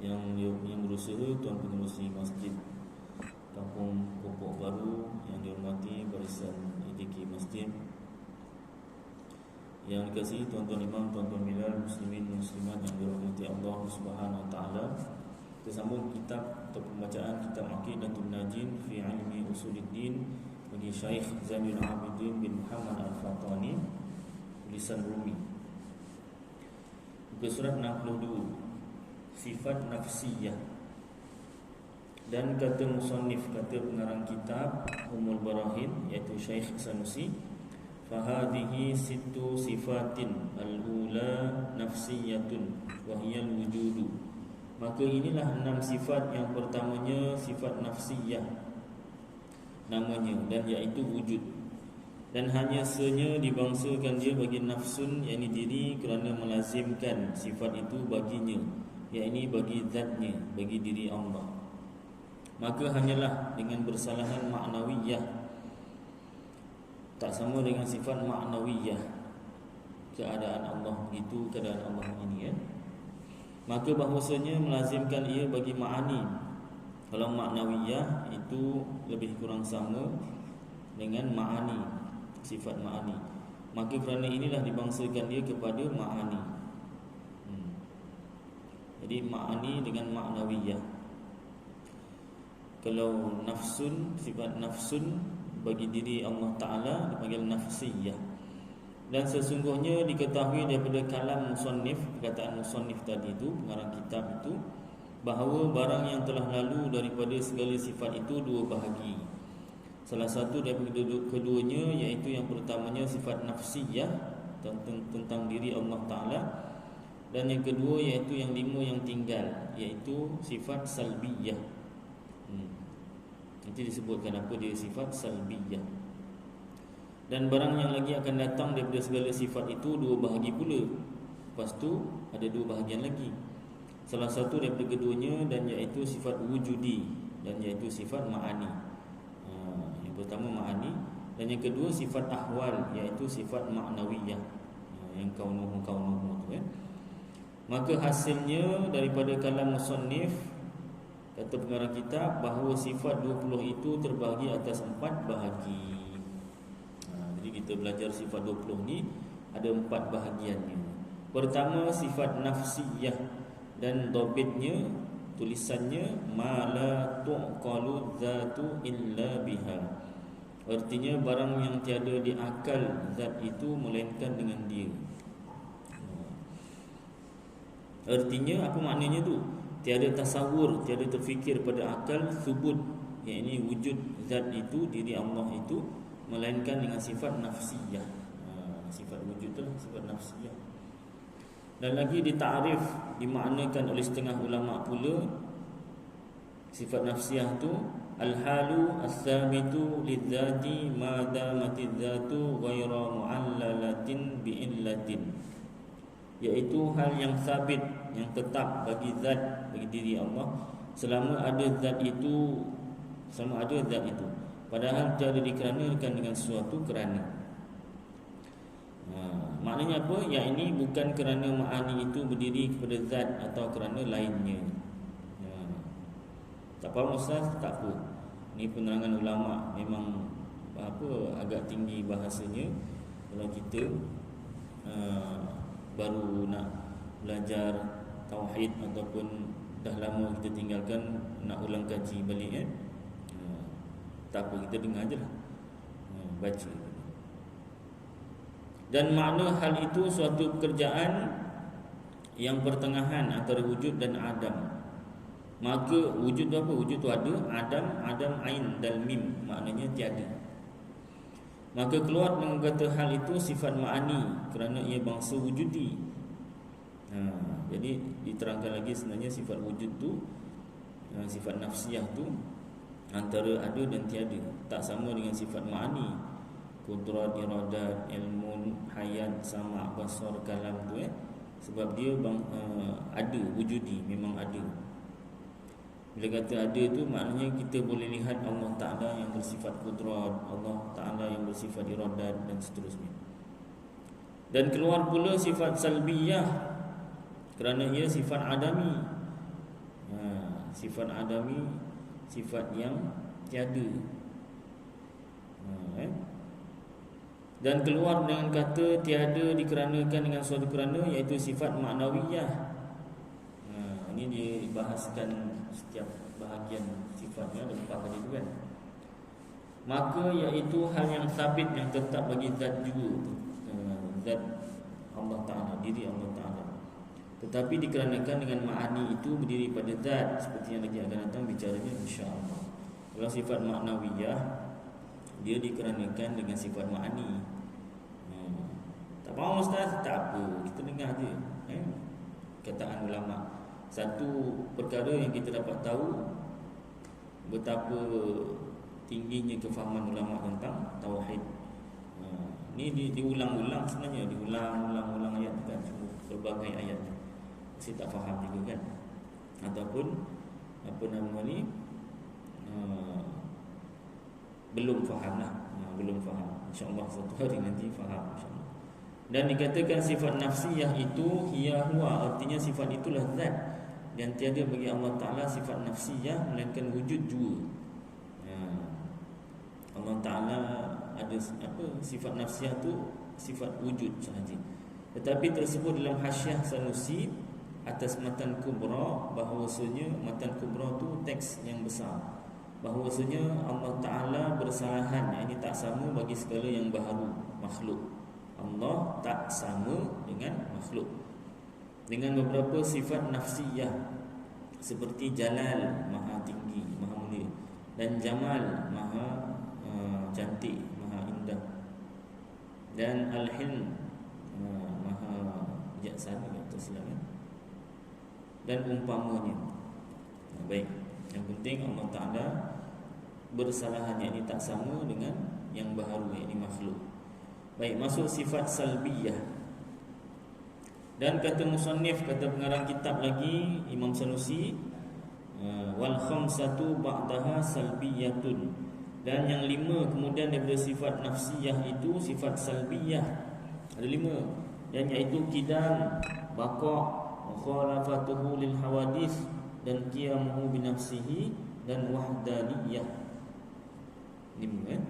yang berusaha, tuan pengerusi masjid Kampung Pokok Baru, yang dihormati barisan IDK Masjid, yang dikasihi tuan-tuan imam, tuan-tuan bilal, muslimin muslimat yang dirahmati Allah Subhanahu wa taala. Kita sambung kitab atau pembacaan kitab Aqidatul Najin fi Ilmi Usuluddin bagi Syekh Zainul Abidin bin Muhammad Al-Fatani, tulisan Rumi. Muka surat 62, sifat nafsiyah. Dan kata musannif, kata pengarang kitab Ummul Barahin, iaitu Syekh Sanusi, fahadhihi sittu sifatin al-ula nafsiyatun wa hiya al-wujudu. Maka inilah 6 sifat. Yang pertamanya sifat nafsiyah namanya, dan iaitu wujud. Dan hanya senya dibangsakan dia bagi nafsun, yakni diri, kerana melazimkan sifat itu baginya, yakni bagi zatnya, bagi diri Allah. Maka hanyalah dengan bersalahan maknawiyah, tak sama dengan sifat maknawiyah, keadaan Allah itu, keadaan Allah ini ya. Maka bahawasanya melazimkan ia bagi ma'ani. Kalau maknawiyah itu lebih kurang sama dengan ma'ani, sifat ma'ani. Maka kerana inilah dibangsakan dia kepada ma'ani. Jadi ma'ani dengan maknawiyah. Kalau nafsun, sifat nafsun bagi diri Allah Ta'ala dipanggil nafsiyah. Dan sesungguhnya diketahui daripada kalam musannif, perkataan musannif tadi itu, pengarang kitab itu, bahawa barang yang telah lalu daripada segala sifat itu dua bahagi. Salah satu daripada keduanya, iaitu yang pertamanya sifat nafsiyah tentang diri Allah Ta'ala, dan yang kedua iaitu yang 5 yang tinggal, iaitu sifat salbiyah. Nanti disebutkan apa dia sifat salbiyah. Dan barang yang lagi akan datang daripada segala sifat itu dua bahagi pula. Lepas tu ada dua bahagian lagi. Salah satu daripada keduanya, dan iaitu sifat wujudi, dan iaitu sifat ma'ani. Yang pertama ma'ani, dan yang kedua sifat ahwal, iaitu sifat maknawiyah, yang kaunuhu tu kan. Maka hasilnya daripada kalam musannif, kata pengarang kitab, bahawa sifat 20 itu terbahagi atas 4 bahagi. Jadi kita belajar sifat 20 ni ada 4 bahagiannya. Pertama sifat nafsiyah, dan dobitnya, tulisannya ma la tuqalu dzatu illa biha. Artinya barang yang tiada diakal zat itu melainkan dengan dia. Artinya apa maknanya tu? Tiada tasawur, tiada terfikir pada akal subut, yakni wujud zat itu, diri Allah itu, melainkan dengan sifat nafsiyah. Sifat wujud tu lah sifat nafsiyah. Dan lagi ditarif, dimaknakan oleh setengah ulama pula, sifat nafsiyah tu al-halu as-sabitu lidzati ma damati dzatu ghaira mu'allalatin bi'illatin, iaitu hal yang sabit, yang tetap bagi zat, bagi diri Allah, selama ada zat itu, padahal tiada dikeranakan dengan sesuatu kerana. Maknanya apa? Yang ini bukan kerana ma'ani itu berdiri kepada zat atau kerana lainnya. Tak faham Ustaz? Tak apa. Ini penerangan ulama, memang agak tinggi bahasanya. Kalau kita baru nak belajar tauhid ataupun dah lama kita tinggalkan, nak ulang kaji balik tak apa, kita dengar je lah, baca. Dan makna hal itu suatu pekerjaan yang pertengahan antara wujud dan adam. Maka wujud tu apa? Wujud tu ada, adam ain dan mim, maknanya tiada. Maka keluar mengata hal itu sifat ma'ani, kerana ia bangsa wujudi. Jadi diterangkan lagi sebenarnya sifat wujud tu, sifat nafsiyah tu, antara ada dan tiada. Tak sama dengan sifat ma'ani, kudrat, iradat, ilmun, hayat, sama', basar, kalam tu sebab dia ada, wujudi, memang ada. Bila kata ada tu, maknanya kita boleh lihat Allah Ta'ala yang bersifat kudrat, Allah Ta'ala yang bersifat iradat, dan seterusnya. Dan keluar pula sifat salbiyah, kerana ia sifat adami. Sifat adami sifat yang tiada. Dan keluar dengan kata tiada dikeranakan dengan suatu kerana, iaitu sifat maknawiyah. Ini dibahaskan setiap bahagian sifatnya ada 4 kali tu kan. Maka iaitu hal yang sabit, yang tetap bagi zat juga, zat Allah Ta'ala, diri Allah Ta'ala. Tetapi dikarenakan dengan ma'ani itu berdiri pada zat, seperti yang lagi akan datang bicaranya insya-Allah. Kalau sifat maknawiyah, dia dikarenakan dengan sifat ma'ani. Tak faham ustaz? Tak apa, kita dengar je kataan ulama. Satu perkara yang kita dapat tahu betapa tingginya kefahaman ulama tentang tauhid. Ni diulang-ulang sebenarnya, diulang-ulang ayat kan, berbagai ayat. Mesti tak faham juga kan, ataupun apa nama ni, belum faham lah, belum faham. InsyaAllah satu hari nanti faham insyaAllah. Dan dikatakan sifat nafsiyah itu hiya huwa, artinya sifat itulah zat, dan tiada bagi Allah Ta'ala sifat nafsiyah melainkan wujud jua. Allah Ta'ala ada sifat nafsiyah tu sifat wujud sahaja. Tetapi tersebut dalam Hasyiah Sanusi atas Matan Kubra, bahawasanya Matan Kubra tu teks yang besar, bahawasanya Allah Ta'ala bersalahan, ini tak sama bagi segala yang baharu makhluk. Allah tak sama dengan makhluk dengan beberapa sifat nafsiyah, seperti Jalal, maha tinggi, maha mulia, dan Jamal, maha cantik, maha indah, dan Al-Hilm, maha bijaksana atau selain, dan umpamanya. Baik, yang penting Allah Ta'ala bersalahan, ini tak sama dengan yang baharu, ini makhluk. Baik, masuk sifat salbiyah. Dan kata musannif, kata pengarang kitab lagi Imam Sanusi, wal khamsatu ba'daha salbiyatun, dan yang 5 kemudian daripada sifat nafsiyah itu sifat salbiyah. Ada 5, yang iaitu qidam, baqa', mukhalafatuhu lil hawadith, dan qiyamuhu bi nafsihi, dan wahdaniyah. 5 kan?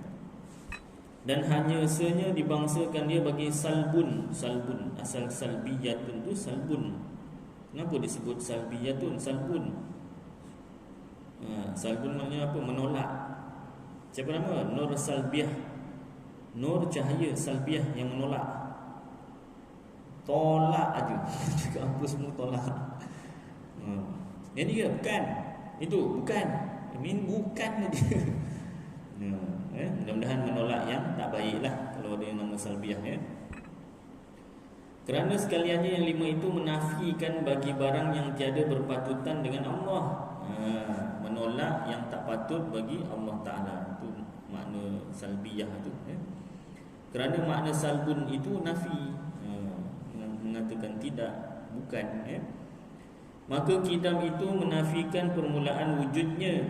Dan hanya senya dibangsakan dia bagi salbun. Salbun, asal salbiyatun tu salbun. Kenapa disebut salbiyatun? Salbun, salbun maknanya apa? Menolak. Siapa nama? Nur salbiyah, nur cahaya salbiyah yang menolak. Tolak aja juga apa semua tolak. Yang ni ke? Bukan. Itu bukan. Bukan aja. Mudah-mudahan menolak yang tak baik lah kalau ada yang nama salbiyah Kerana sekaliannya yang 5 itu menafikan bagi barang yang tiada berpatutan dengan Allah. Menolak yang tak patut bagi Allah Ta'ala. Itu makna salbiyah tu Kerana makna salbun itu nafi, mengatakan tidak, bukan Maka kidam itu menafikan permulaan wujudnya.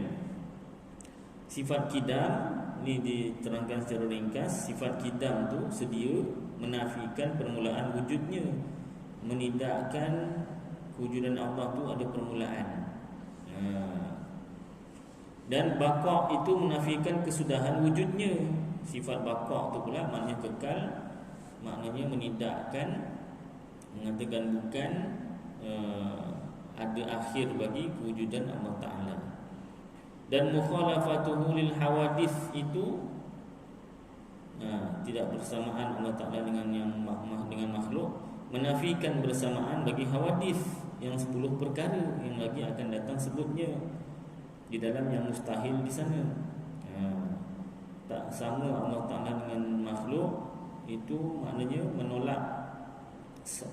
Sifat kidam ni diterangkan secara ringkas. Sifat kidam tu sedia menafikan permulaan wujudnya, menidakkan kewujudan Allah tu ada permulaan. Dan baqa' itu menafikan kesudahan wujudnya. Sifat baqa' tu pula maknanya kekal, maknanya menidakkan, mengatakan bukan ada akhir bagi kewujudan Allah Ta'ala. Dan mukhalafatuhu lil hawadith itu tidak bersamaan Allah Ta'ala dengan makhluk, menafikan bersamaan bagi hawadith yang 10 perkara yang lagi akan datang sebutnya di dalam yang mustahil di sana. Tak sama Allah Ta'ala dengan makhluk, itu maknanya menolak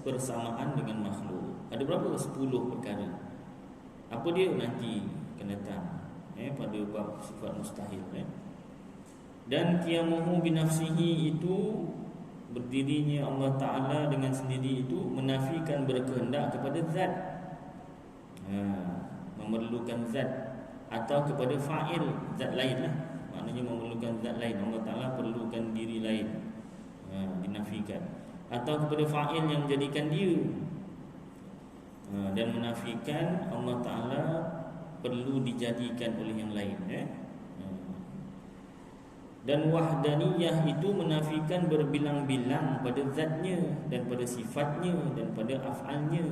persamaan dengan makhluk. Ada berapa? 10 perkara. Apa dia? Nanti akan datang pada bab sifat mustahil. Dan qiyamuhu binafsihi itu berdirinya Allah Ta'ala dengan sendiri itu menafikan berkehendak kepada zat, memerlukan zat, atau kepada fa'il, zat lain lah. Maknanya memerlukan zat lain. Allah Ta'ala perlukan diri lain, dinafikan. Atau kepada fa'il yang menjadikan dia. dan menafikan Allah Ta'ala perlu dijadikan oleh yang lain. Dan wahdaniyah itu menafikan berbilang-bilang pada zatnya dan pada sifatnya dan pada af'alnya.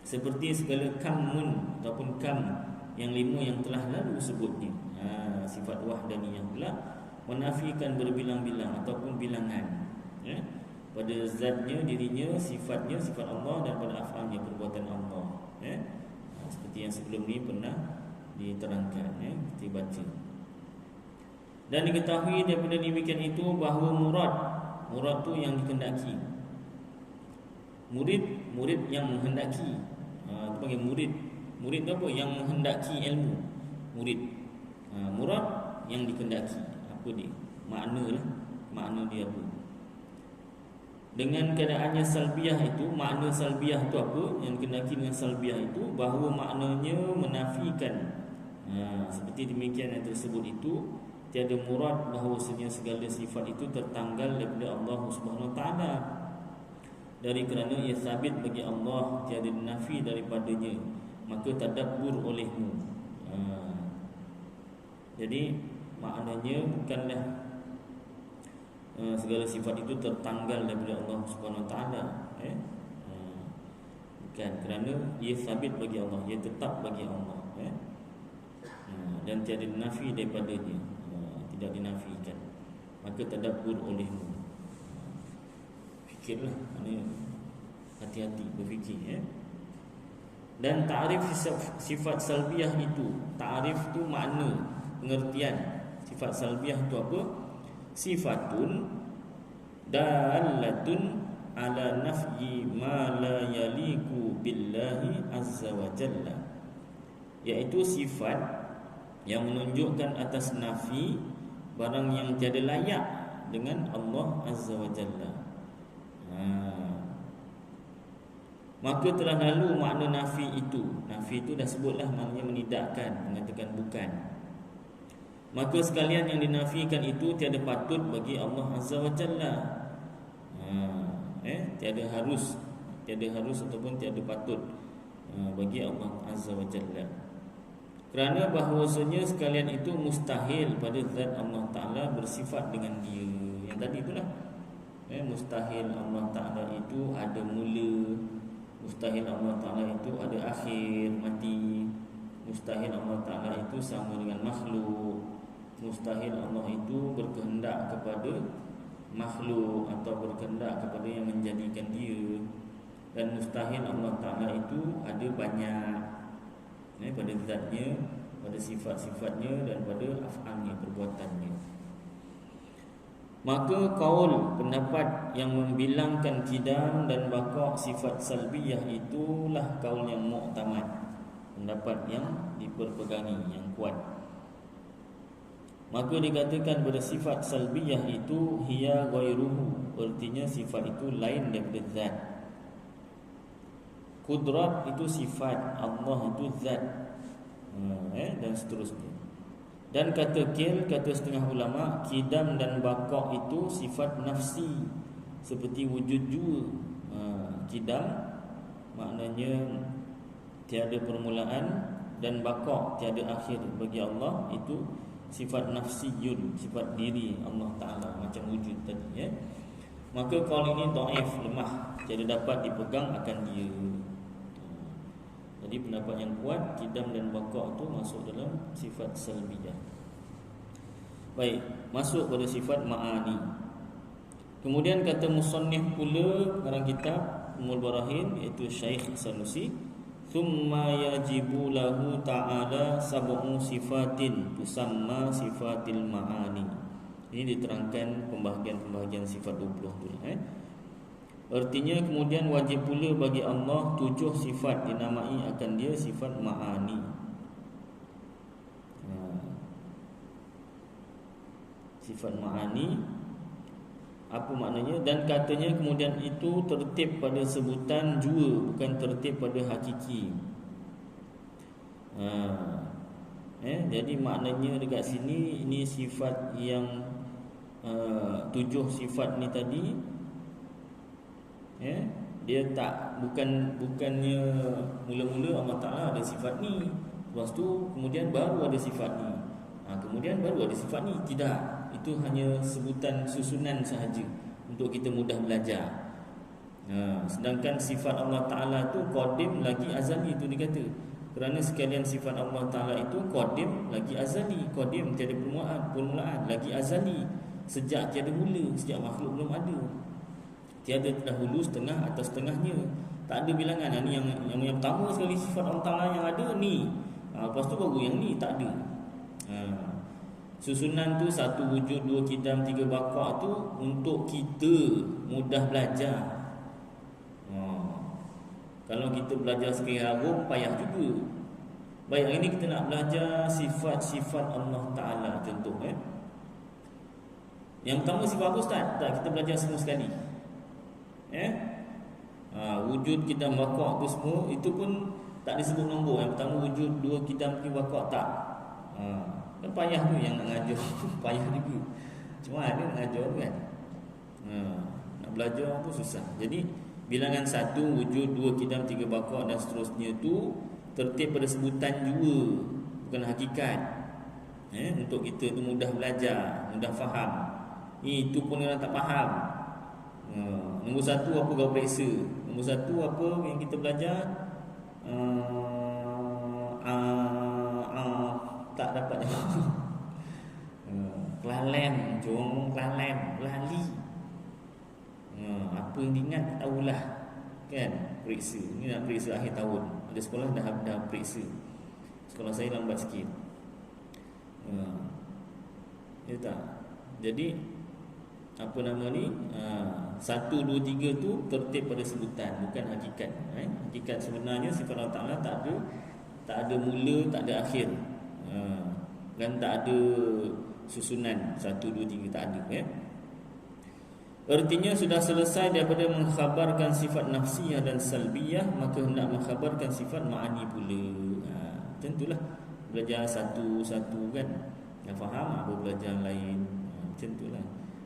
Seperti segala kamun ataupun kam yang 5 yang telah lalu sebutnya. Sifat wahdaniyah pula menafikan berbilang-bilang ataupun bilangan, pada zatnya, dirinya, sifatnya, sifat Allah, dan pada af'alnya, perbuatan Allah. Seperti yang sebelum ni pernah diterangkan, kita baca. Dan diketahui daripada demikian itu bahawa murad tu yang dikehendaki. Murid yang menghendaki. Itu panggil murid. Murid tu apa? Yang menghendaki ilmu. Murid. Murad yang dikehendaki. Apa dia? Makna dia apa? Dengan keadaannya salbiyah itu, makna salbiyah itu apa? Yang dikehendaki dengan salbiyah itu bahawa maknanya menafikan. Seperti demikian yang tersebut itu, tiada murad bahawasanya segala sifat itu tertanggal daripada Allah Subhanahu Wa Taala. Dari kerana ia sabit bagi Allah, tiada nafi daripadanya, maka tadabbur olehmu. Jadi maknanya bukanlah segala sifat itu tertanggal daripada Allah Subhanahu Wa Taala. Bukan, kerana ia sabit bagi Allah, ia tetap bagi Allah, dan tiada nafi daripadanya, tidak dinafikan, maka tadabbur olehmu. Fikirlah, hati-hati berfikir. Dan ta'rif sifat salbiyah itu, ta'rif tu makna, pengertian sifat salbiyah itu apa? Sifatun dalatun ala nafyi ma la yaliku billahi azza wa jalla, iaitu sifat yang menunjukkan atas nafi barang yang tiada layak dengan Allah azza wa jalla. Maka telah lalu makna nafi itu. Nafi itu dah sebutlah, maknanya menidakkan, mengatakan bukan. Maka sekalian yang dinafikan itu tiada patut bagi Allah azza wa jalla. Tiada harus ataupun tiada patut bagi Allah azza wa jalla. Kerana bahawasanya sekalian itu mustahil pada zat Allah Ta'ala bersifat dengan dia. Yang tadi itulah, mustahil Allah Ta'ala itu ada mula, mustahil Allah Ta'ala itu ada akhir, mati. Mustahil Allah Ta'ala itu sama dengan makhluk. Mustahil Allah itu berkehendak kepada makhluk atau berkehendak kepada yang menjadikan dia. Dan mustahil Allah Ta'ala itu ada banyak, pada zatnya, pada sifat-sifatnya, dan pada af'alnya, perbuatannya. Maka kaul, pendapat yang membilangkan kidam dan baqa' sifat salbiyah itulah kaul yang mu'tamad, pendapat yang diperpegangi, yang kuat. Maka dikatakan pada sifat salbiyah itu hiya ghairuhu, artinya sifat itu lain daripada zat. Kudrat itu sifat, Allah itu zat, dan seterusnya. Dan kata setengah ulama, kidam dan baqa' itu sifat nafsi, seperti wujud jua. Kidam maknanya tiada permulaan, dan baqa' tiada akhir bagi Allah, itu sifat nafsiyun, sifat diri Allah Ta'ala, macam wujud tadi. Maka kaul ini dhaif, lemah, tiada dapat dipegang akan dia. Jadi pendapat yang kuat, kidam dan baqa' itu masuk dalam sifat salbiyah. Baik, masuk pada sifat ma'ani. Kemudian kata musannif pula dalam kitab Ummul Barahin, iaitu Syekh Sanusi, thumma yajibu lahu ta'ala sab'u sifatin tusamma sifatil ma'ani. Ini diterangkan pembahagian sifat 20 tu. Artinya kemudian wajib pula bagi Allah 7 sifat dinamai akan dia sifat ma'ani. Sifat ma'ani apa maknanya? Dan katanya kemudian itu tertib pada sebutan jua, bukan tertib pada hakiki. Jadi maknanya dekat sini, ini sifat yang 7 sifat ni tadi, dia tak bukannya mula-mula Allah Ta'ala ada sifat ni, lepas tu kemudian baru ada sifat ni, kemudian baru ada sifat ni. Tidak, itu hanya sebutan susunan sahaja untuk kita mudah belajar. Sedangkan sifat Allah Ta'ala tu qadim lagi azali, itu dikata. Kerana sekalian sifat Allah Ta'ala itu qadim lagi azali. Qadim tiada permulaan, lagi azali, sejak tiada mula, sejak makhluk belum ada. Tiada terdahulu, setengah, atas setengahnya. Tak ada bilangan. Ni yang pertama sekali sifat Allah Ta'ala yang ada ni, lepas tu baru yang ni, tak ada. Susunan tu satu wujud, dua kidam, tiga baqa tu untuk kita mudah belajar. Kalau kita belajar sekali harum, payah juga. Baik, hari ni kita nak belajar sifat-sifat Allah Ta'ala. Contoh yang pertama sifat apa Ustaz? Tak, kita belajar semua sekali. Wujud kidam baqa tu semua, itu pun tak disebut nombor. Yang pertama wujud, dua kidam, tiga baqa, tak. Kan payah tu yang nak ngajar. Payah juga. Cuma ada nak ngajar tu kan. Nak belajar pun susah. Jadi bilangan satu, wujud, dua kidam, tiga baqa dan seterusnya tu tertib pada sebutan jua, bukan hakikat. Untuk kita tu mudah belajar, mudah faham. Itu pun orang tak faham. Nombor satu apa kau periksa? Nombor satu apa yang kita belajar? Tak dapat jawab. Kelalen, jom kelalen, lali. Apa yang diingat tak tahulah. Kan? Periksa. Ini nak periksa akhir tahun. Ada sekolah dah periksa. Sekolah saya lambat sikit. Ya tak? Jadi apa nama ni, 1, 2, 3 tu tertib pada sebutan, bukan hakikat. Hakikat sebenarnya sifat Allah Ta'ala tak ada mula, tak ada akhir, dan tak ada susunan 1, 2, 3, tak ada. Artinya sudah selesai daripada mengkhabarkan sifat nafsiyah dan salbiyah, maka hendak mengkhabarkan sifat ma'ani pula. Tentulah belajar satu-satu kan, yang faham apa belajar lain. Macam itulah.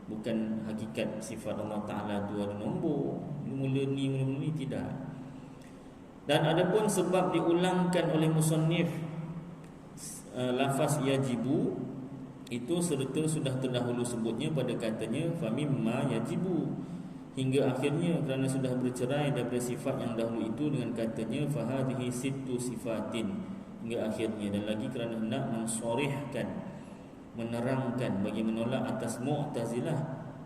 Bukan hakikat sifat Allah Ta'ala tu ada nombor, mula ni, tidak. Dan ada pun sebab diulangkan oleh musannif lafaz yajibu itu serta sudah terdahulu sebutnya pada katanya famimma yajibu, hingga akhirnya kerana sudah bercerai daripada sifat yang dahulu itu dengan katanya fahadhihi sittu sifatin, hingga akhirnya. Dan lagi kerana hendak mensorihkan, menerangkan bagi menolak atas Mu'tazilah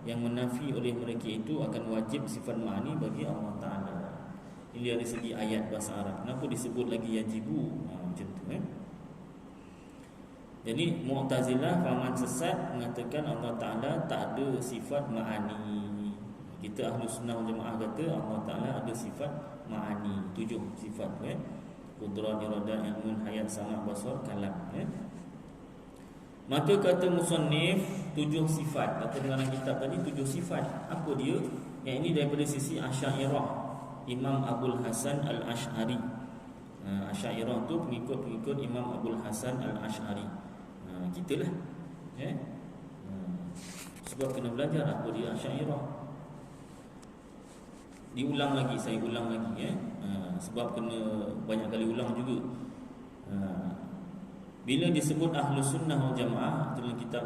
yang menafi oleh mereka itu akan wajib sifat ma'ani bagi Allah Ta'ala. Ini dari segi ayat bahasa Arab, kenapa disebut lagi yajibu? Macam tu Jadi Mu'tazilah fahaman sesat mengatakan Allah Ta'ala tak ada sifat ma'ani. Kita Ahlus Sunnah wal Jamaah kata Allah Ta'ala ada sifat ma'ani, 7 sifat Qudrah, iradah, ilmun, hayat, sama', basar, kalam. Maka kata musannif 7 sifat. Kata dalam kitab tadi 7 sifat. Apa dia? Yang ini daripada sisi Asy'ariyah, Imam Abul Hasan Al-Asy'ari. Asy'ariyah tu pengikut Imam Abul Hasan Al-Asy'ari. Kita lah. Sebab kena belajar apa dia Asy'ariyah. Diulang lagi, saya ulang lagi sebab kena banyak kali ulang juga. Bila disebut Ahlus Sunnah wal Jamaah dalam kitab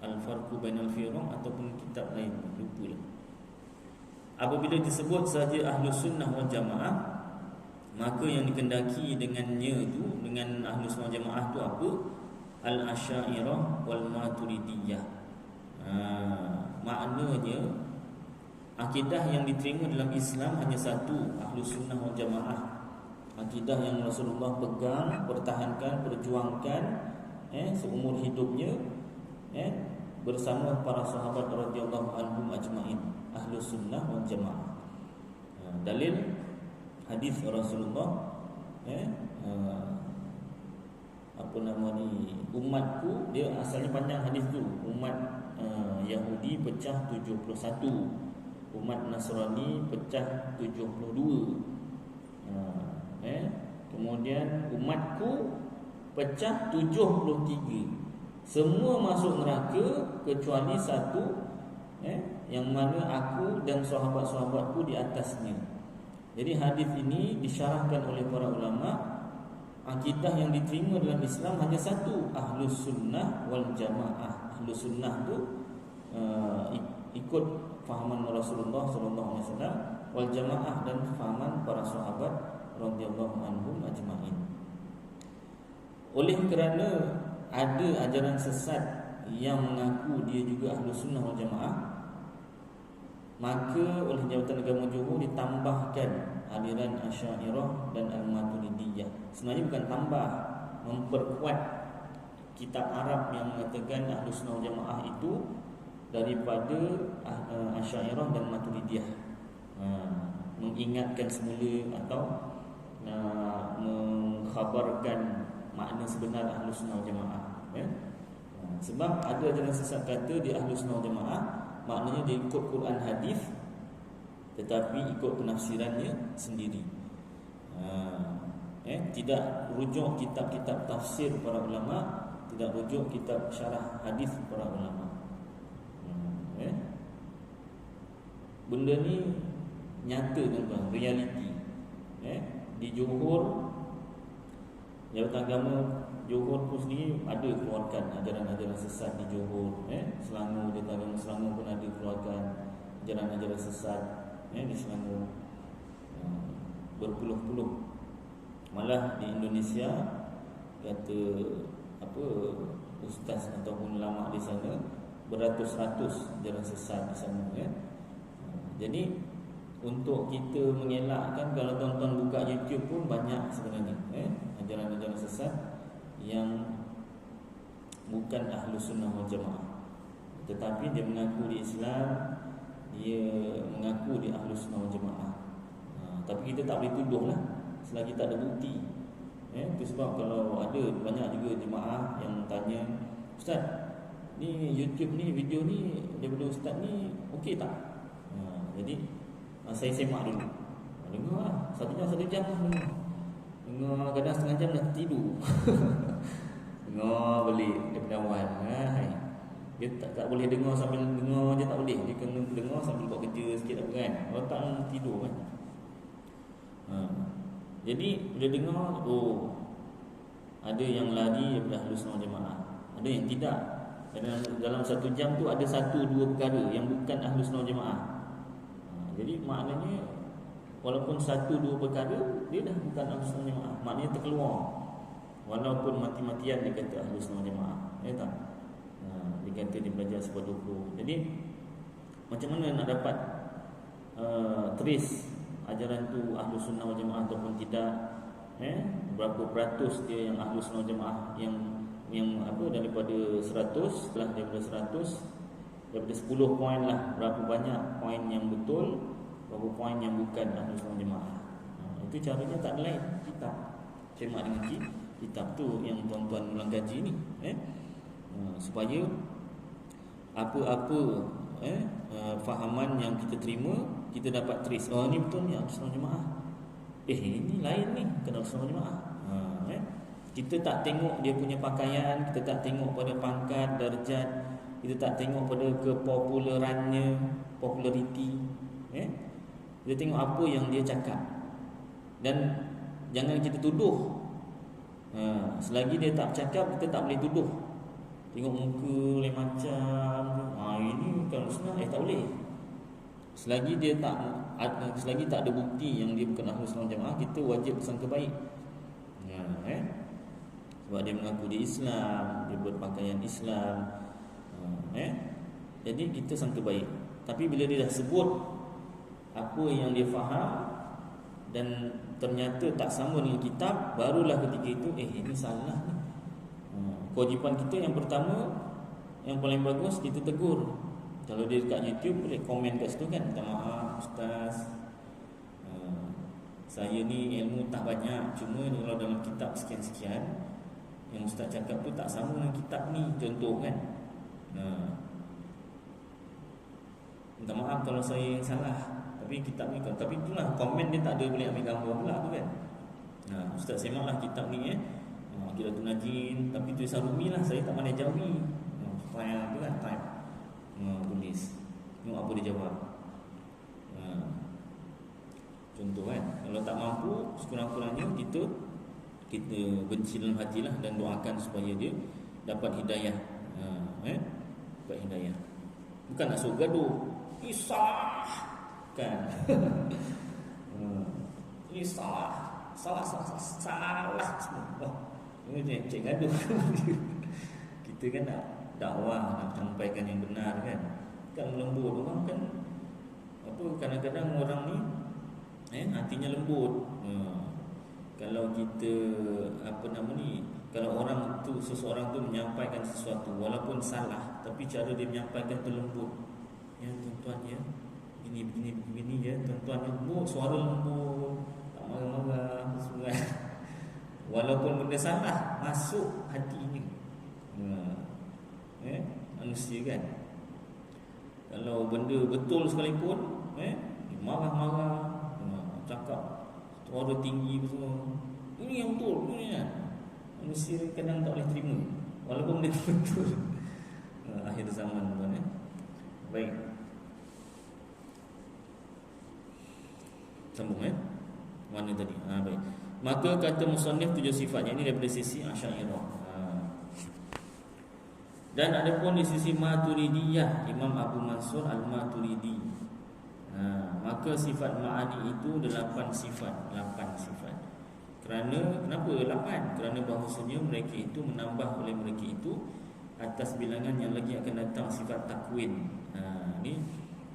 Al-Farqu Bainal Firaq ataupun kitab lain, lupa lah. Apabila disebut saja Ahlus Sunnah wal Jamaah, maka yang dikendaki dengannya tu, dengan Ahlus Sunnah wal Jamaah tu apa? Al-Asy'ariyah wal Maturidiyah. Maknanya akidah yang diterima dalam Islam hanya satu, Ahlus Sunnah wal Jamaah. Akidah yang Rasulullah pegang, pertahankan, perjuangkan seumur hidupnya bersama para sahabat radhiyallahu anhum ajma'in, Ahlus Sunnah wal Jamaah. Dalil hadis Rasulullah apa nama ni, umatku, dia asalnya panjang hadis tu, umat Yahudi pecah 71, umat Nasrani pecah 72. Kemudian umatku pecah 73. Semua masuk neraka kecuali satu, yang mana aku dan sahabat-sahabatku di atasnya. Jadi hadis ini disyarahkan oleh para ulama. Akidah yang diterima dalam Islam hanya satu, Ahlus Sunnah wal Jamaah. Ahlus Sunnah tu ikut fahaman Rasulullah sallallahu alaihi wasallam, wal Jamaah dan fahaman para sahabat radhiyallahu anhum ajma'in. Oleh kerana ada ajaran sesat yang mengaku dia juga Ahlus Sunnah wal Jamaah, maka oleh Jabatan Agama Johor ditambahkan aliran Asy'ariyah dan Al-Maturidiyah. Sebenarnya bukan tambah, memperkuat kitab Arab yang mengatakan Ahlus Sunnah wal Jamaah itu daripada Asy'ariyah dan Maturidiyah. Mengingatkan semula atau mengkhabarkan makna sebenar Ahlus Sunnah wal Jamaah, ya. Sebab ada ajaran sesat kata di Ahlus Sunnah wal Jamaah maknanya dia ikut Quran hadis tetapi ikut penafsirannya sendiri. Tidak rujuk kitab-kitab tafsir para ulama, tidak rujuk kitab syarah hadis para ulama. Benda ni nyata tuan-tuan, realiti. Di Johor, Jabatan Agama Johor pun sendiri ada keluarkan ajaran-ajaran sesat di Johor. Selangor, Jabatan Agama Selangor pun ada keluarkan ajaran-ajaran sesat di Selangor, berpuluh-puluh. Malah di Indonesia kata ustaz ataupun ulama di sana beratus-ratus ajaran sesat di sana. Jadi untuk kita mengelakkan, kalau tuan-tuan buka YouTube pun banyak sebenarnya ajaran-ajaran sesat yang bukan Ahlus Sunnah wal Jamaah, tetapi dia mengaku di Islam, dia mengaku di Ahlus Sunnah wal Jamaah. Tapi kita tak boleh tuduh lah selagi tak ada bukti. Itu sebab kalau ada banyak juga jemaah yang tanya, Ustaz, ni YouTube ni, video ni daripada Ustaz ni okey tak? Jadi saya semak dulu. Dengar lah, 1 jam lah dengar, kadang setengah jam dah tidur. Dengar balik daripada awal. Dia tak boleh dengar sambil dengar je, tak boleh. Dia kena dengar sambil buat kerja sikit apa kan. Kalau tak tidur kan. Jadi bila dengar, ada yang lari daripada Ahlus Sunnah wal Jamaah, ada yang tidak. Dalam 1 jam tu ada 1-2 perkara yang bukan Ahlus Sunnah wal Jamaah. Jadi maknanya walaupun 1-2 perkara dia dah bukan Ahlus Sunnah wal Jamaah, maknanya terkeluar. Walaupun mati-matian dia kata Ahlus Sunnah wal Jamaah, tak? Dia kata dia belajar sebab 20. Jadi macam mana nak dapat trace ajaran tu Ahlus Sunnah wal Jamaah ataupun tidak? Berapa peratus dia yang Ahlus Sunnah wal Jamaah, yang daripada 100, setelah daripada 100, daripada 10 poin lah, berapa banyak poin yang betul, berapa poin yang bukan Ahlus Sunnah wal Jamaah. Itu caranya tak ada lain, kitab. Semak dengan kitab tu yang tuan-tuan ulang kaji ni, supaya apa-apa fahaman yang kita terima, kita dapat trace. Ni betul ni Ahlus Sunnah wal Jamaah. Ini lain ni, bukan Ahlus Sunnah wal Jamaah. Kita tak tengok dia punya pakaian, kita tak tengok pada pangkat, darjat, kita tak tengok pada kepopularannya, populariti. Kita tengok apa yang dia cakap. Dan jangan kita tuduh. Selagi dia tak cakap, kita tak boleh tuduh. Tengok muka lain macam, ini kalau sunnah, tak boleh. Selagi tak ada bukti yang dia bukan Ahlus Sunnah wal Jamaah, kita wajib bersangka baik. Sebab dia mengaku dia Islam, dia berpakaian Islam. Jadi kita sangka baik. Tapi bila dia dah sebut apa yang dia faham dan ternyata tak sama dengan kitab, barulah ketika itu ini salah ni. Kewajipan kita yang pertama, yang paling bagus, kita tegur. Kalau dia dekat YouTube, boleh komen kat situ kan, minta maaf Ustaz, saya ni ilmu tak banyak, cuma kalau dalam kitab sekian-sekian yang Ustaz cakap tu tak sama dengan kitab ni, contoh kan. Minta maaf kalau saya yang salah, tapi kitab ni kan. Tapi itulah, komen dia tak ada boleh ambil gambar pula tu kan. Ustaz semaklah kitab ni Qidatul Najin, tapi tulisan Rumi lah, saya tak pandai Jawi. File tu kan, type tulis. Tengok apa dia jawab. Contoh kan, kalau tak mampu, sekurang-kurangnya kita benci dalam hatilah dan doakan supaya dia dapat hidayah. Dapat hidayah. Bukan nak suruh gaduh. Ini salah kan. Ini salah semua. Ini cek gaduh. Kita kan nak dakwah, nak sampaikan yang benar kan. Kan lembut orang kan. Kadang-kadang orang ni hatinya lembut. Kalau kita kalau orang tu, seseorang tu menyampaikan sesuatu walaupun salah, tapi cara dia menyampaikan tu lembut. Ya tuan-tuan ya, begini ya tuan-tuan, lembut, suara lembut, tak marah-marah semua. Walaupun benda salah, masuk hatinya. Manusia kan. Kalau benda betul sekalipun, marah-marah, cakap suara tinggi semua. Ini yang betul, ini kan. Manusia kadang tak boleh terima walaupun dia betul. Akhir zaman tuan Baik. Sambung mana tadi? Baik. Maka kata musannif 7 sifatnya ini daripada sisi Asy'ariyah. Dan ada pun di sisi Maturidiyah, Imam Abu Mansur Al-Maturidi. Maka sifat ma'ani itu 8 sifat. Kenapa 8? Kerana bahawasanya mereka itu menambah oleh mereka itu atas bilangan yang lagi akan datang sifat takwin. Ini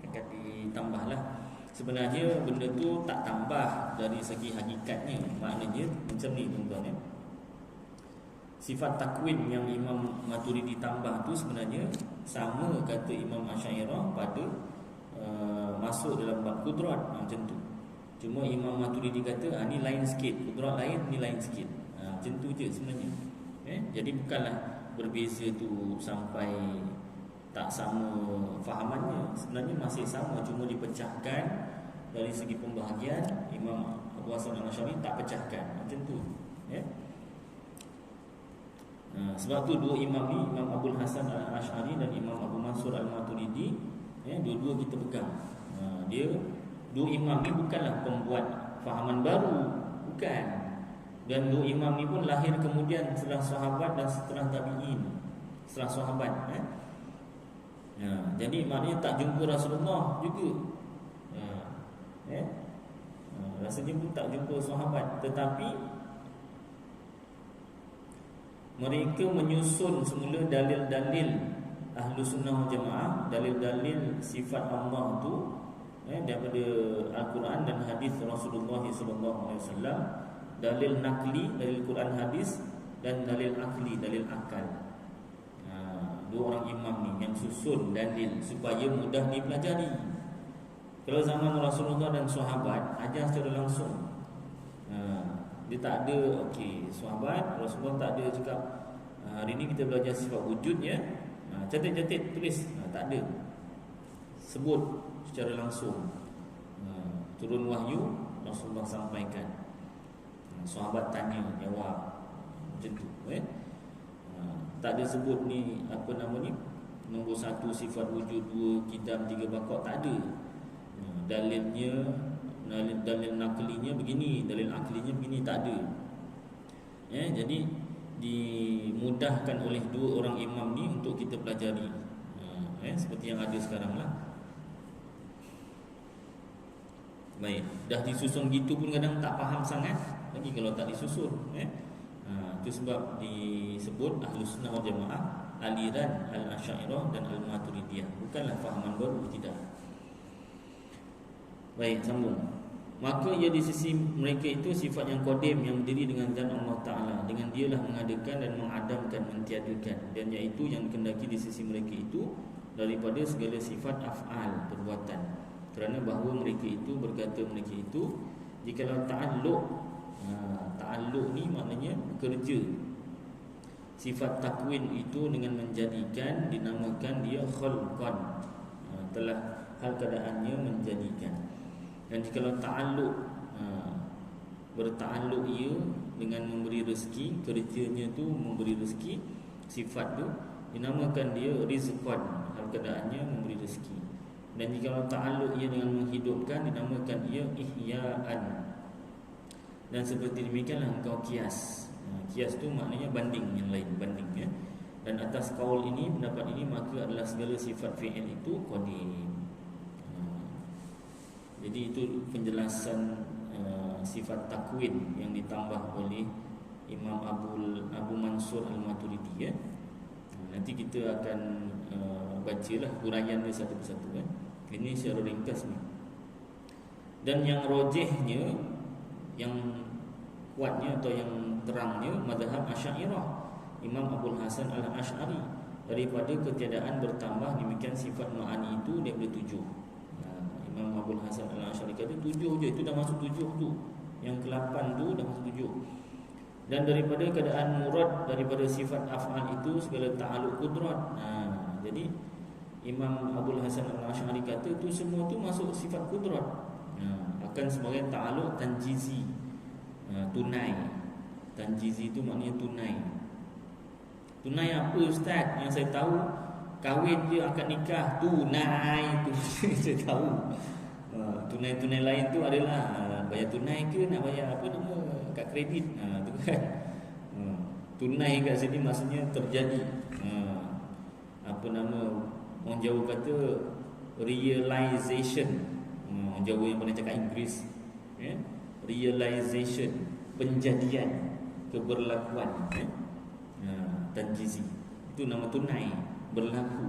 akan ditambahlah. Sebenarnya benda tu tak tambah dari segi hakikatnya. Maknanya macam ni tuan-tuan ya. Sifat takwin yang Imam Maturidi tambah tu sebenarnya sama kata Imam Asy'ariyah pada masuk dalam bab kudrat macam tu. Cuma Imam Maturidi kata ni lain sikit, kudrat lain, ni lain sikit. Macam tu je sebenarnya. Jadi bukanlah berbeza tu sampai tak sama fahamannya. Sebenarnya masih sama, cuma dipecahkan dari segi pembahagian. Imam Abu Hasan Al-Asy'ari tak pecahkan macam tu. Sebab tu dua imam ni, Imam Abul Hasan Al-Asy'ari dan Imam Abu Mansur Al-Maturidi, dua-dua kita pegang. Dia dua imam ni bukanlah pembuat fahaman baru, bukan. Dan dua imam ni pun lahir kemudian setelah sahabat dan setelah tabi'in, setelah sahabat. Jadi maknanya tak jumpa Rasulullah juga. Rasanya pun tak jumpa sahabat, tetapi mereka menyusun semula dalil-dalil Ahlus Sunnah wal Jamaah, dalil-dalil sifat Allah tu daripada Al-Quran dan hadis Rasulullah SAW. Dalil nakli, dalil Quran hadis, dan dalil akli, dalil akal. Dua orang imam ni yang susun dalil supaya mudah dipelajari. Kalau zaman Rasulullah dan sahabat ajar secara langsung, dia tak ada sahabat Rasulullah tak ada cakap hari ni kita belajar sifat wujud ya, catat tulis, tak ada. Sebut secara langsung. Turun wahyu, Rasulullah sampaikan. Sahabat tanya, jawab. Macam tu. Tak ada sebut ni nombor 1 sifat wujud, 2 kidam, 3 bakok, tak ada. Dalilnya, dalil naklinya begini, dalil aklinya begini, tak ada. Jadi dimudahkan oleh dua orang imam ni untuk kita pelajari. Seperti yang ada sekarang lah. Baik, dah disusun gitu pun kadang tak faham sangat lagi kalau tak disusun. Itu sebab disebut Ahlus Sunnah wal Jamaah, aliran Al-Asy'ariyah dan Al-Maturidiyah. Bukanlah fahaman baru, tidak. Baik, sambung. Maka ia di sisi mereka itu sifat yang qadim, yang berdiri dengan zat Allah Ta'ala. Dengan dialah mengadakan dan mengadamkan, mentiadakan. Dan iaitu yang dikendaki di sisi mereka itu daripada segala sifat af'al, perbuatan. Kerana bahawa mereka itu, berkata mereka itu, jikalau ta'alluq ni maknanya bekerja. Sifat takwin itu dengan menjadikan, dinamakan dia khalqan, telah hal keadaannya menjadikan. Dan jikalau ta'alluq, berta'alluq ia dengan memberi rezeki, kerjanya tu memberi rezeki, sifat tu dinamakan dia rizqan, hal keadaannya memberi rezeki. Dan jika ta'alluq ia dengan menghidupkan, dinamakan ia ihya'an. Dan seperti demikianlah engkau kias. Kias tu maknanya banding yang lain, banding ya. Dan atas kaul ini, pendapat ini, maka adalah segala sifat fi'il itu qadim. Jadi itu penjelasan sifat takwin yang ditambah oleh Imam Abu Mansur Al-Maturidi ya. Nanti kita akan bacalah huraian dia satu persatu kan. Ini secara ringkas ni. Dan yang rajihnya, yang kuatnya atau yang terangnya mazhab Asy'ariyah Imam Abul Hasan Al-Asy'ari, daripada ketiadaan bertambah demikian sifat ma'ani itu daripada 7. Imam Abul Hasan Al-Asy'ari kata 7 je, itu dah masuk 7 tu. Yang ke-8 tu dah masuk 7. Dan daripada keadaan murad daripada sifat af'al itu segala ta'alluq qudrat. Jadi Imam Abul Hasan Al-Asy'ari kata tu semua tu masuk sifat qudrat. Akan sebagai ta'alluq tanjizi, tunai. Tanjizi itu maknanya tunai. Tunai apa ustaz? Yang saya tahu kahwin je, akad nikah, tunai tu saya tahu. Tunai-tunai lain tu adalah bayar tunai ke nak bayar apa nama kad kredit. Tu kan. Tunai kat sini maksudnya terjadi. Apa nama orang Jawa kata realization. Orang Jawa yang pernah cakap Inggeris ya? Realization, penjadian, keberlakuan ya? Tanjizi itu nama tunai, berlaku.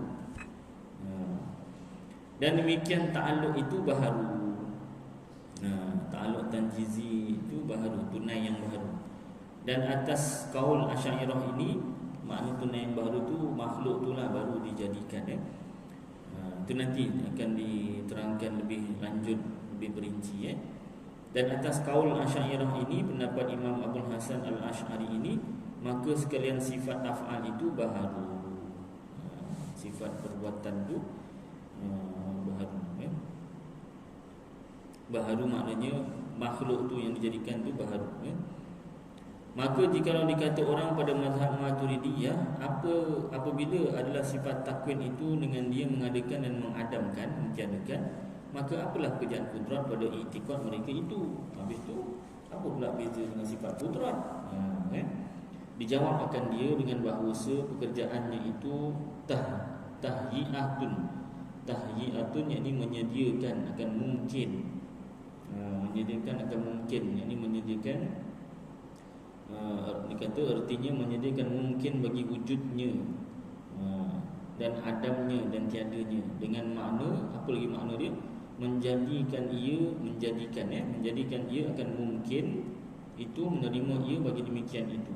Dan demikian ta'alluq itu baharu. Ta'alluq tanjizi itu baharu, tunai yang baharu. Dan atas kaul Asy'ariyah ini, makna tunai yang baharu tu makhluk tu lah baru dijadikan ya. Itu nanti akan diterangkan lebih lanjut, lebih perinci ya. Dan atas kaul Asy'ariyah ini, pendapat Imam Abul Hasan Al-Asy'ari ini, maka sekalian sifat af'al itu baharu. Sifat perbuatan itu baharu ya. Baharu maknanya makhluk tu yang dijadikan tu baharu ya. Maka jikalau dikata orang pada mazhab Maturidiyah, apabila adalah sifat takwin itu dengan dia mengadakan dan mengadamkan, mentiadakan, maka apalah kerjaan kudrat pada i'tiqad mereka itu? Habis tu apa pula beza dengan sifat kudrat? Dijawab akan dia dengan bahawasa pekerjaannya itu tahyi'atun. Tahyi'atun yakni menyediakan akan mungkin. Menyediakan akan mungkin, yakni menyediakan dikata artinya menyediakan mungkin bagi wujudnya dan adamnya dan tiadanya. Dengan makna, apa lagi makna dia? Menjadikan ia akan mungkin itu menerima ia bagi demikian itu.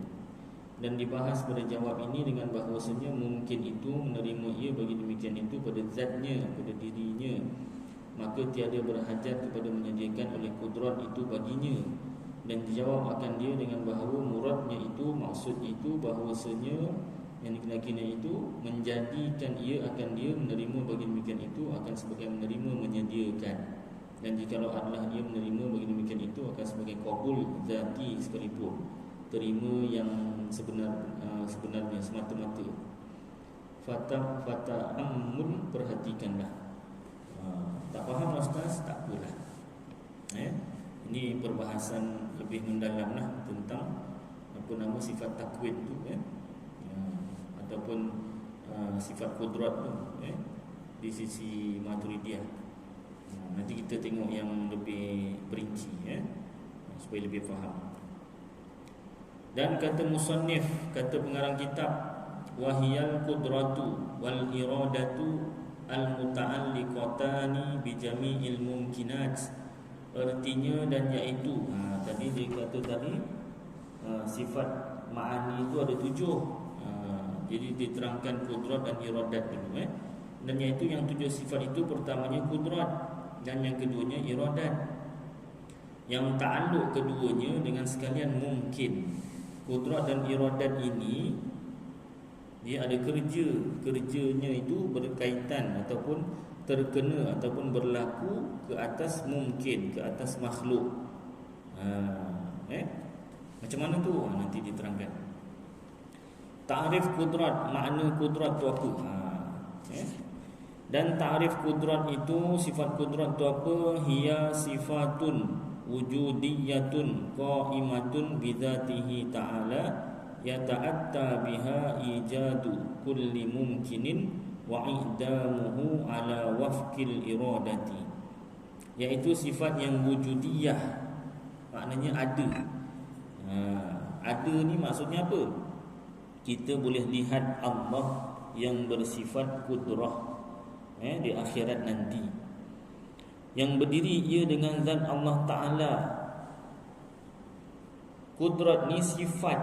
Dan dibahas pada jawab ini dengan bahawasanya mungkin itu menerima ia bagi demikian itu pada zatnya, pada dirinya, maka tiada berhajat kepada menyediakan oleh kudrat itu baginya. Dan dijawab akan dia dengan bahawa muradnya itu, maksud itu bahawasanya yang dikena itu menjadikan ia akan dia menerima bagi demikian itu akan sebagai menerima menyediakan. Dan jikalau adalah ia menerima bagi demikian itu akan sebagai qabul zati sekalipun, terima yang sebenarnya semata-mata. Fata'ammun, perhatikanlah. Tak faham ustaz, tak apalah. Ini perbahasan lebih mendalam lah tentang apa nama sifat takwin tu ataupun sifat kudrat tu di sisi Maturidiyah. Nanti kita tengok yang lebih perinci supaya lebih faham. Dan kata musannif, kata pengarang kitab, wahiyal qudratu wal iradatu al muta'alliqatani bi jami'il mumkinat. Artinya dan iaitu tadi dia kata tadi sifat ma'ani itu ada 7. Jadi diterangkan kudrat dan iradat dulu Dan iaitu yang 7 sifat itu, pertamanya kudrat dan yang keduanya iradat. Yang ta'alluq keduanya dengan sekalian mungkin. Kudrat dan iradat ini dia ada kerjanya itu berkaitan ataupun terkena ataupun berlaku ke atas mungkin, ke atas makhluk. Macam mana tu? Nanti diterangkan. Ta'rif kudrat, makna kudrat tu apa? Dan ta'rif kudrat itu, sifat kudrat itu apa? Hiya sifatun wujudiyatun qa'imatun bidzatihi ta'ala yata'atta biha ijadu kulli mumkinin wa i'damuhu ala wafqil iradati. Iaitu sifat yang wujudiyah, maknanya ada. Ada ni maksudnya apa? Kita boleh lihat Allah yang bersifat kudrah di akhirat nanti, yang berdiri ia dengan zat Allah Ta'ala. Kudrat ni sifat,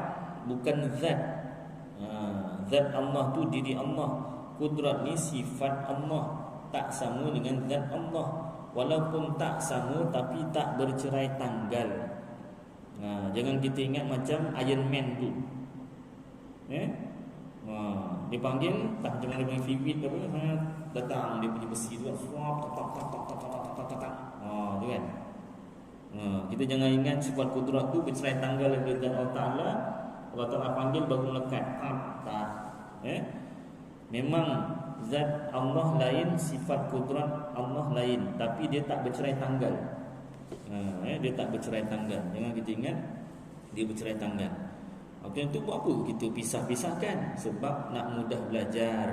bukan zat. Zat Allah tu diri Allah. Kudrat ni sifat Allah, tak sama dengan zat Allah. Walaupun tak sama tapi tak bercerai tanggal. Jangan kita ingat macam Iron Man tu. Dia panggil tak macam mana dia panggil Vivid apa, datang dia punya besi tu swap tak tu kan. Kita jangan ingat sifat kudrat tu bercerai tanggal dengan Allah Ta'ala. Allah Ta'ala panggil baru melekat. Tak. Memang zat Allah lain, sifat kudrat Allah lain, tapi dia tak bercerai tanggal. Dia tak bercerai tanggal. Jangan kita ingat dia bercerai tanggal. Okey, itu buat apa kita pisah-pisahkan? Sebab nak mudah belajar.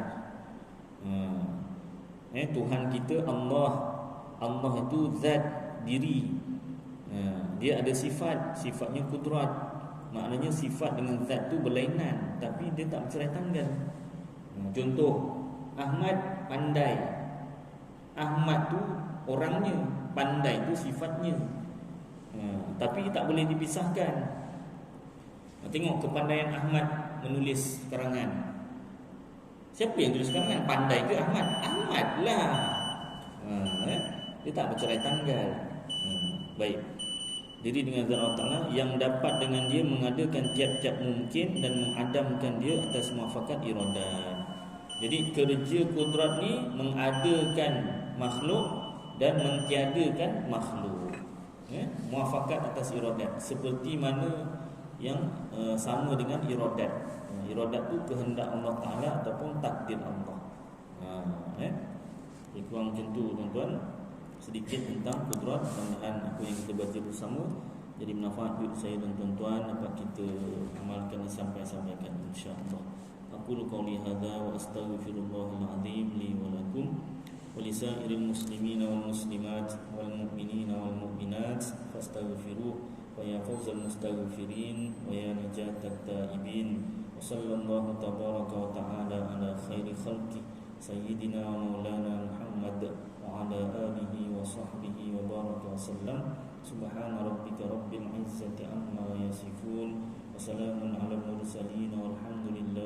Tuhan kita Allah. Allah itu zat diri. Dia ada sifat, sifatnya kudrat. Maknanya sifat dengan zat tu berlainan, tapi dia tak bercerai tanggal. Contoh, Ahmad pandai. Ahmad tu orangnya, pandai tu sifatnya. Tapi tak boleh dipisahkan. Tengok kepandaian Ahmad menulis karangan. Siapa yang tulis karangan? Pandai ke Ahmad? Ahmad lah. Dia tak bercerai tanggal. Baik. Jadi dengan zat Allah Ta'ala yang dapat dengan dia mengadakan tiap-tiap mungkin dan mengadamkan dia atas muafakat iradat. Jadi kerja kudrat ni mengadakan makhluk dan mentiadakan makhluk. Muafakat atas iradat, seperti mana yang sama dengan iradat. Iradat tu kehendak Allah Ta'ala ataupun takdir Allah. Kurang macam tu tuan-tuan, sedikit tentang kudrat dan apa yang kita baca bersama. Jadi manfaat untuk saya dan tuan-tuan dapat kita amalkan dan sampaikan insya-Allah. Aqulu qawli hadza wa astaghfirullahal azim li wa lakum wa lisairil muslimina wal muslimat wal mu'minina wal mu'minat fastaghfiruh wa ya fawzal mustaghfirin wa ya najatat taibin. Wa sallallahu tabaraka wa ta'ala ala khairi khalqi sayyidina wa maulana Muhammad wa ala alihi wa sahbihi wa baraka wa sallam. Subhana rabbika rabbil izzati amma yasifun wa salamun ala mursalin walhamdulillah